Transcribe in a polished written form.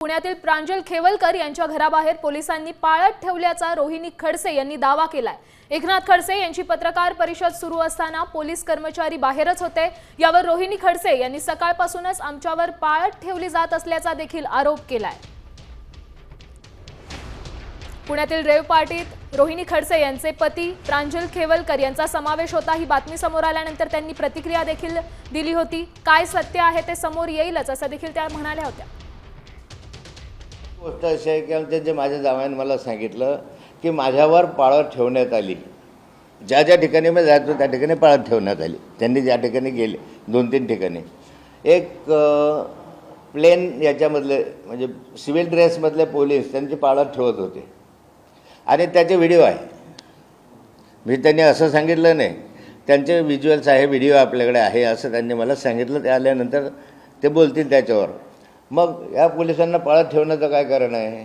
पुण्यातील प्रांजल खेवलकर यांच्या घराबाहेर पोलिसांनी पाळत ठेवल्याचा रोहिणी खडसे यांनी दावा केलाय। एकनाथ खडसे यांची पत्रकार परिषद सुरू असताना पोलीस कर्मचारी बाहेरच होते। यावर रोहिणी खडसे यांनी सकाळपासूनच आमच्यावर पाळत ठेवली जात असल्याचा देखील आरोप केलाय। पुण्यातील रेव पार्टीत रोहिणी खडसे यांचे पती प्रांजल खेवलकर यांचा समावेश होता। ही बातमी समोर आल्यानंतर त्यांनी प्रतिक्रिया देखील दिली होती। काय सत्य आहे ते समोर येईलच असं देखील त्या म्हणाल्या होत्या। गोष्ट अशी आहे की आमच्या माझ्या जावयाने मला सांगितलं की माझ्यावर पाळत ठेवण्यात आली। ज्या ज्या ठिकाणी मी जायचो त्या ठिकाणी पाळत ठेवण्यात आली। त्यांनी ज्या ठिकाणी गेले 2-3 ठिकाणी एक प्लेन याच्यामधले म्हणजे सिव्हिल ड्रेसमधले पोलीस त्यांची पाळत ठेवत होते आणि त्याचे व्हिडिओ आहे। मी त्यांनी असं सांगितलं नाही, त्यांचे व्हिज्युअल्स आहे, व्हिडिओ आपल्याकडे आहे असं त्यांनी मला सांगितलं। ते आल्यानंतर ते बोलतील त्याच्यावर। मग या पोलिसांना पाळत ठेवण्याचं काय कारण आहे?